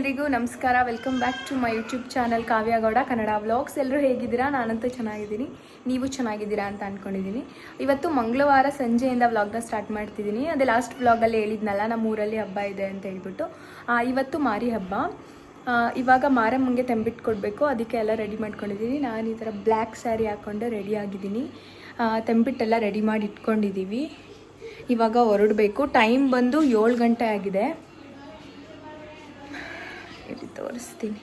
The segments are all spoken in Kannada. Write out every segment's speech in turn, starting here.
ಎಲ್ರಿಗೂ ನಮಸ್ಕಾರ. Welcome back to my YouTube channel Kavya Gowda Kannada vlogs. ಎಲ್ಲರೂ ಹೇಗಿದ್ದೀರಾ? ನಾನಂತೂ ಚೆನ್ನಾಗಿದ್ದೀನಿ, ನೀವು ಚೆನ್ನಾಗಿದ್ದೀರಾ ಅಂತ ಅಂದ್ಕೊಂಡಿದ್ದೀನಿ. ಇವತ್ತು ಮಂಗಳವಾರ ಸಂಜೆಯಿಂದ ವ್ಲಾಗ್ನ ಸ್ಟಾರ್ಟ್ ಮಾಡ್ತಿದ್ದೀನಿ. ಅದೇ ಲಾಸ್ಟ್ ವ್ಲಾಗಲ್ಲಿ ಹೇಳಿದ್ನಲ್ಲ, ನಮ್ಮ ಊರಲ್ಲಿ ಹಬ್ಬ ಇದೆ ಅಂತ ಹೇಳ್ಬಿಟ್ಟು. ಇವತ್ತು ಮಾರಿ ಹಬ್ಬ. ಇವಾಗ ಮಾರಮ್ಮಂಗೆ ತಂಬಿಟ್ಟು ಕೊಡಬೇಕು, ಅದಕ್ಕೆ ಎಲ್ಲ ರೆಡಿ ಮಾಡ್ಕೊಂಡಿದ್ದೀನಿ. ನಾನು ಈ ಥರ ಬ್ಲ್ಯಾಕ್ ಸ್ಯಾರಿ ಹಾಕ್ಕೊಂಡು ರೆಡಿ ಆಗಿದ್ದೀನಿ. ತಂಬಿಟ್ಟೆಲ್ಲ ರೆಡಿ ಮಾಡಿ ಇಟ್ಕೊಂಡಿದ್ದೀವಿ. ಇವಾಗ ಹೊರಡಬೇಕು. ಟೈಮ್ ಬಂದು 7 ಗಂಟೆ ಆಗಿದೆ. ಇಲ್ಲಿ ತೋರಿಸ್ತೀನಿ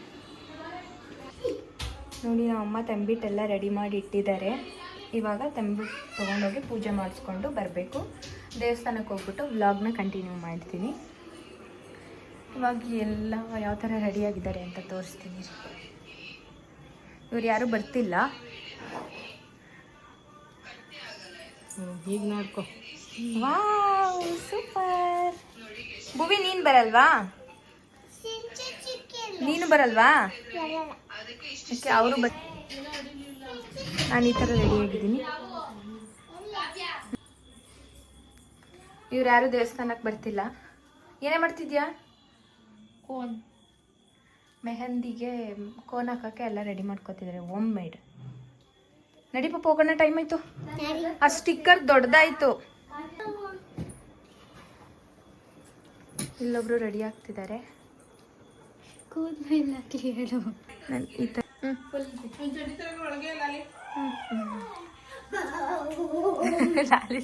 ನೋಡಿ. ನಮ್ಮ ಅಮ್ಮ ತಂಬಿಟ್ಟೆಲ್ಲ ರೆಡಿ ಮಾಡಿ ಇಟ್ಟಿದ್ದಾರೆ. ಇವಾಗ ತಂಬಿಟ್ಟು ತೊಗೊಂಡೋಗಿ ಪೂಜೆ ಮಾಡಿಸ್ಕೊಂಡು ಬರಬೇಕು. ದೇವಸ್ಥಾನಕ್ಕೆ ಹೋಗ್ಬಿಟ್ಟು ವ್ಲಾಗ್ನ ಕಂಟಿನ್ಯೂ ಮಾಡ್ತೀನಿ. ಇವಾಗ ಎಲ್ಲ ಯಾವ ಥರ ರೆಡಿಯಾಗಿದ್ದಾರೆ ಅಂತ ತೋರಿಸ್ತೀನಿ. ಇವ್ರು ಯಾರೂ ಬರ್ತಿಲ್ಲ. ಈಗ ನೋಡ್ಕೊ. Wow, super. ಭುವಿ ನೀನು ಬರಲ್ವಾ? ನೀನು ಬರಲ್ವಾ? ಓಕೆ, ಅವರು ನಾನು ಈ ಥರ ರೆಡಿಯಾಗಿದ್ದೀನಿ. ಇವ್ರು ಯಾರು ದೇವಸ್ಥಾನಕ್ಕೆ ಬರ್ತಿಲ್ಲ. ಏನೇ ಮಾಡ್ತಿದ್ಯಾ? ಕೋನ್ ಮೆಹಂದಿಗೆ ಕೋನ್ ಹಾಕೋಕ್ಕೆ ಎಲ್ಲ ರೆಡಿ ಮಾಡ್ಕೊತಿದ್ದಾರೆ. Home made. ನಡಿ ಪಾಪ, ಹೋಗೋಣ. ಟೈಮ್ ಆಯಿತು. ಆ ಸ್ಟಿಕ್ಕರ್ ದೊಡ್ಡದಾಯಿತು. ಇಲ್ಲೊಬ್ರು ರೆಡಿ ಆಗ್ತಿದ್ದಾರೆ. ಕೂದಲೆಲ್ಲ ಕ್ಲಿಯರು. ನಾನು ಈ ಥರ ಲಾಲಿ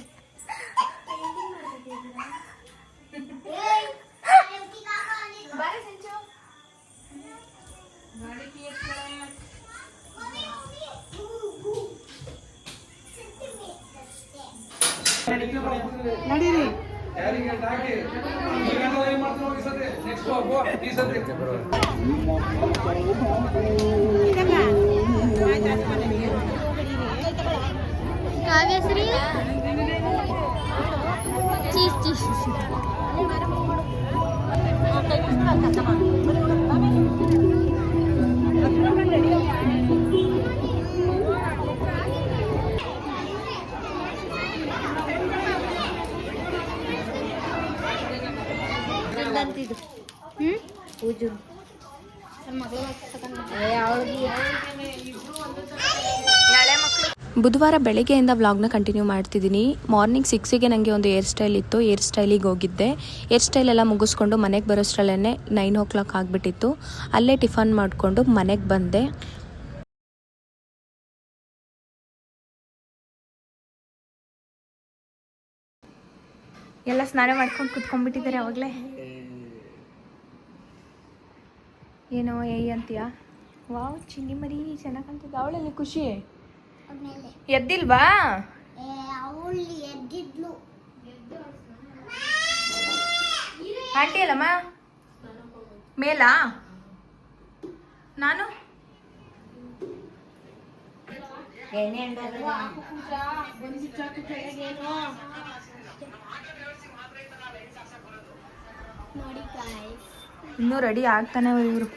ನಡೀರಿ. ಕಾವ್ಯಶ್ರೀ ಚೀಸ್ ಚೀಸ್ ಅಂತಿದ್ದು ಪೂಜು ಬುಧವಾರ ಬೆಳಗ್ಗೆಯಿಂದ ವ್ಲಾಗ್ನ ಕಂಟಿನ್ಯೂ ಮಾಡ್ತಿದ್ದೀನಿ. ಮಾರ್ನಿಂಗ್ 6ಗೆ ನನಗೆ ಒಂದು ಏರ್ ಸ್ಟೈಲ್ ಇತ್ತು. ಏರ್ ಸ್ಟೈಲಿಗೆ ಹೋಗಿದ್ದೆ. ಏರ್ ಸ್ಟೈಲ್ ಎಲ್ಲ ಮುಗಿಸ್ಕೊಂಡು ಮನೆಗೆ ಬರೋಷ್ಟರಲ್ಲೇ 9 o'clock ಆಗಿಬಿಟ್ಟಿತ್ತು. ಅಲ್ಲೇ ಟಿಫನ್ ಮಾಡಿಕೊಂಡು ಮನೆಗೆ ಬಂದೆ. ಎಲ್ಲ ಸ್ನಾನ ಮಾಡ್ಕೊಂಡು ಕುತ್ಕೊಂಡ್ಬಿಟ್ಟಿದ್ದಾರೆ ಅವಾಗಲೇ. ಏನೋ ಅಂತೀಯಾ? ವಾವ್, ಚಿನ್ನಿ ಮರಿ ಚೆನ್ನಾಗಿ ಕಾಣ್ತಿದ್ದ. ಅವಳಲ್ಲಿ ಖುಷಿ ಎದ್ದಿಲ್ವಾ? ಆಂಟಿ ಅಲ್ಲಮ್ಮ ಮೇಲಾ? ನಾನು ಇನ್ನೂ ರೆಡಿ ಆಗ್ತಾನೆ ಇವರು.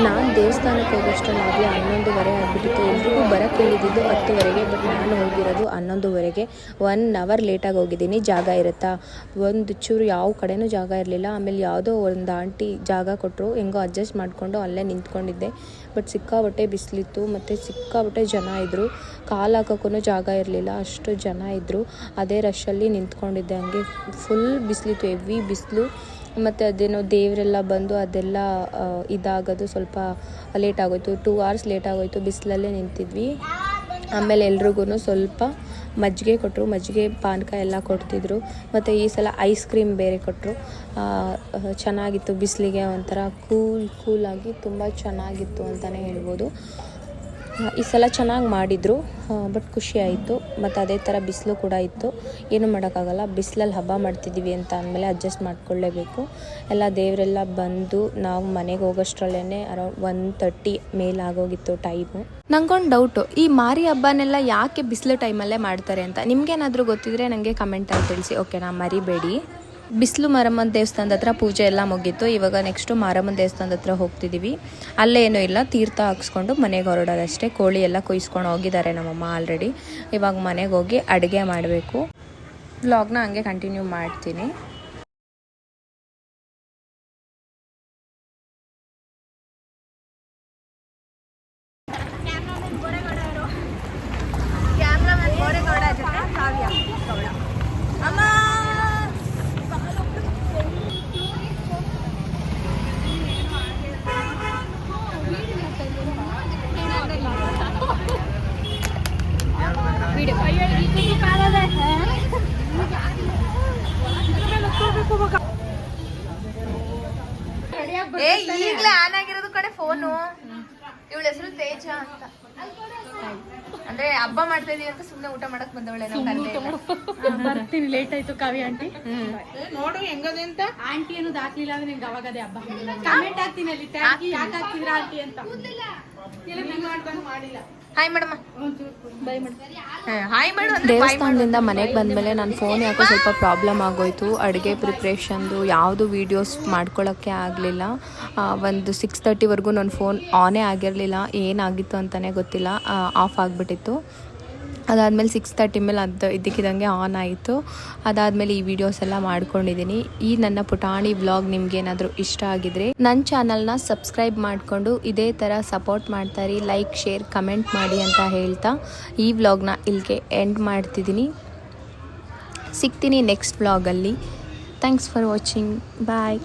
ನಾನು ದೇವಸ್ಥಾನಕ್ಕೆ ಹೋಗೋಷ್ಟರಲ್ಲಿ 11:30 ಆಗಿಬಿಟ್ಟಿತ್ತು. ಎಲ್ರಿಗೂ ಬರೋಕ್ಕೆ ಹೇಳಿದ್ದು 10:00. ಬಟ್ ನಾನು ಹೋಗಿರೋದು 11:00. 1 hour ಲೇಟಾಗಿ ಹೋಗಿದ್ದೀನಿ. ಜಾಗ ಇರುತ್ತಾ? ಒಂದು ಚೂರು ಯಾವ ಕಡೆನೂ ಜಾಗ ಇರಲಿಲ್ಲ. ಆಮೇಲೆ ಯಾವುದೋ ಒಂದು ಆಂಟಿ ಜಾಗ ಕೊಟ್ಟರು. ಹೆಂಗೋ ಅಡ್ಜಸ್ಟ್ ಮಾಡಿಕೊಂಡು ಅಲ್ಲೇ ನಿಂತ್ಕೊಂಡಿದ್ದೆ. ಬಟ್ ಸಿಕ್ಕಾಬಟ್ಟೆ ಬಿಸಿಲಿತ್ತು ಮತ್ತು ಸಿಕ್ಕಾಬಟ್ಟೆ ಜನ ಇದ್ದರು. ಕಾಲು ಹಾಕೋಕ್ಕೂ ಜಾಗ ಇರಲಿಲ್ಲ, ಅಷ್ಟು ಜನ ಇದ್ದರು. ಅದೇ ರಶಲ್ಲಿ ನಿಂತ್ಕೊಂಡಿದ್ದೆ. ಹಂಗೆ ಫುಲ್ ಬಿಸಿಲಿತ್ತು, ಹೆವಿ ಬಿಸಿಲು. ಮತ್ತು ಅದೇನೋ ದೇವರೆಲ್ಲ ಬಂದು ಅದೆಲ್ಲ ಇದಾಗೋದು ಸ್ವಲ್ಪ ಲೇಟ್ ಆಗೋಯ್ತು. 2 hours ಲೇಟ್ ಆಗೋಯ್ತು. ಬಿಸಿಲಲ್ಲೇ ನಿಂತಿದ್ವಿ. ಆಮೇಲೆ ಎಲ್ರಿಗೂ ಸ್ವಲ್ಪ ಮಜ್ಜಿಗೆ ಕೊಟ್ಟರು. ಮಜ್ಜಿಗೆ ಪಾನಕ ಎಲ್ಲ ಕೊಡ್ತಿದ್ರು. ಮತ್ತು ಈ ಸಲ ಐಸ್ ಕ್ರೀಮ್ ಬೇರೆ ಕೊಟ್ಟರು. ಚೆನ್ನಾಗಿತ್ತು. ಬಿಸಿಲಿಗೆ ಒಂಥರ ಕೂಲಾಗಿ ತುಂಬ ಚೆನ್ನಾಗಿತ್ತು ಅಂತಲೇ ಹೇಳ್ಬೋದು. ಈ ಸಲ ಚೆನ್ನಾಗಿ ಮಾಡಿದರು. ಬಟ್ ಖುಷಿ ಆಯಿತು. ಮತ್ತು ಅದೇ ಥರ ಬಿಸಿಲು ಕೂಡ ಇತ್ತು. ಏನೂ ಮಾಡೋಕ್ಕಾಗಲ್ಲ. ಬಿಸಿಲಲ್ಲಿ ಹಬ್ಬ ಮಾಡ್ತಿದ್ದೀವಿ ಅಂತ ಅಂದಮೇಲೆ ಅಡ್ಜಸ್ಟ್ ಮಾಡ್ಕೊಳ್ಳೇಬೇಕು. ಎಲ್ಲ ದೇವರೆಲ್ಲ ಬಂದು ನಾವು ಮನೆಗೆ ಹೋಗೋಷ್ಟರಲ್ಲೇ ಅರೌಂಡ್ 1:30 ಮೇಲಾಗೋಗಿತ್ತು ಟೈಮು. ನಂಗೊಂದು ಡೌಟು, ಈ ಮಾರಿ ಹಬ್ಬನೆಲ್ಲ ಯಾಕೆ ಬಿಸಿಲು ಟೈಮಲ್ಲೇ ಮಾಡ್ತಾರೆ ಅಂತ ನಿಮಗೇನಾದರೂ ಗೊತ್ತಿದ್ರೆ ನನಗೆ ಕಮೆಂಟಲ್ಲಿ ತಿಳಿಸಿ. ಓಕೆನಾ? ಮರಿಬೇಡಿ. ಬಿಸಿಲು ಮಾರಮ್ಮನ ದೇವಸ್ಥಾನದ ಹತ್ರ ಪೂಜೆ ಎಲ್ಲ ಮುಗೀತು. ಇವಾಗ ನೆಕ್ಸ್ಟು ಮಾರಮ್ಮನ ದೇವಸ್ಥಾನದ ಹತ್ರ ಹೋಗ್ತಿದ್ದೀವಿ. ಅಲ್ಲೇನೂ ಇಲ್ಲ, ತೀರ್ಥ ಹಾಕ್ಸ್ಕೊಂಡು ಮನೆಗೆ ಹೊರಡೋದಷ್ಟೇ. ಕೋಳಿ ಎಲ್ಲ ಕೊಯ್ಸ್ಕೊಂಡು ಹೋಗಿದ್ದಾರೆ ನಮ್ಮಮ್ಮ ಆಲ್ರೆಡಿ. ಇವಾಗ ಮನೆಗೆ ಹೋಗಿ ಅಡುಗೆ ಮಾಡಬೇಕು. ವ್ಲಾಗ್ನ ಹಂಗೆ ಕಂಟಿನ್ಯೂ ಮಾಡ್ತೀನಿ. ಈಗಲೇ ಆನ್ ಆಗಿರೋದು ಕಡೆ ಫೋನು. ಇವಳ ಹೆಸರು ತೇಜ ಅಂತ. ಅಂದ್ರೆ ಹಬ್ಬ ಮಾಡ್ತಾ ಇದೀವಿ ಅಂತ ಸುಮ್ನೆ ಊಟ ಮಾಡಕ್ ಬಂದವಳೆ. ಬರ್ತೀನಿ, ಲೇಟ್ ಆಯ್ತು ಕಾವ್ಯ ಆಂಟಿ. ನೋಡು ಹೆಂಗದೆ ಅಂತ. ಆಂಟಿ ಅನ್ನೋದು ಹಾಕ್ಲಿಲ್ಲ ಅಂದ್ರೆ ನಿಂಗೆ ಅವಾಗ ಅದೇ ಹಬ್ಬ. ಕಮೆಂಟ್ ಹಾಕ್ತೀನಿ ಅಲ್ಲಿ, ಯಾಕೆ ಹಾಕ್ತಿದ್ರ ಆಂಟಿ ಅಂತ. ಮಾಡಿಲ್ಲ. Hi madam. By madam. Hi madam. ದೇವಸ್ಥಾನದಿಂದ ಮನೆಗೆ ಬಂದಮೇಲೆ ನನ್ನ ಫೋನ್ ಯಾಕೋ ಸ್ವಲ್ಪ ಪ್ರಾಬ್ಲಮ್ ಆಗೋಯ್ತು. ಅಡುಗೆ ಪ್ರಿಪ್ರೇಷನ್ದು ಯಾವುದು ವೀಡಿಯೋಸ್ ಮಾಡ್ಕೊಳ್ಳೋಕ್ಕೆ ಆಗಲಿಲ್ಲ. ಒಂದು 6:30ವರೆಗೂ ನನ್ನ ಫೋನ್ ಆನೇ ಆಗಿರಲಿಲ್ಲ. ಏನಾಗಿತ್ತು ಅಂತಲೇ ಗೊತ್ತಿಲ್ಲ, ಆಫ್ ಆಗಿಬಿಟ್ಟಿತ್ತು. ಅದಾದಮೇಲೆ 6:30 ಮೇಲೆ ಅದು ಇದ್ದಕ್ಕಿದ್ದಂಗೆ ಆನ್ ಆಯಿತು. ಅದಾದಮೇಲೆ ಈ ವಿಡಿಯೋಸ್ ಎಲ್ಲ ಮಾಡ್ಕೊಂಡಿದ್ದೀನಿ. ಈ ನನ್ನ ಪುಟಾಣಿ ವ್ಲಾಗ್ ನಿಮ್ಗೇನಾದರೂ ಇಷ್ಟ ಆಗಿದ್ರೆ ನನ್ನ ಚಾನಲ್ನ ಸಬ್ಸ್ಕ್ರೈಬ್ ಮಾಡಿಕೊಂಡು ಇದೇ ಥರ ಸಪೋರ್ಟ್ ಮಾಡ್ತಾರಿ. ಲೈಕ್, ಶೇರ್, ಕಮೆಂಟ್ ಮಾಡಿ ಅಂತ ಹೇಳ್ತಾ ಈ ವ್ಲಾಗ್ನ ಇಲ್ಲಿಗೆ ಎಂಡ್ ಮಾಡ್ತಿದ್ದೀನಿ. ಸಿಗ್ತೀನಿ ನೆಕ್ಸ್ಟ್ ವ್ಲಾಗಲ್ಲಿ. Thanks for watching. ಬಾಯ್.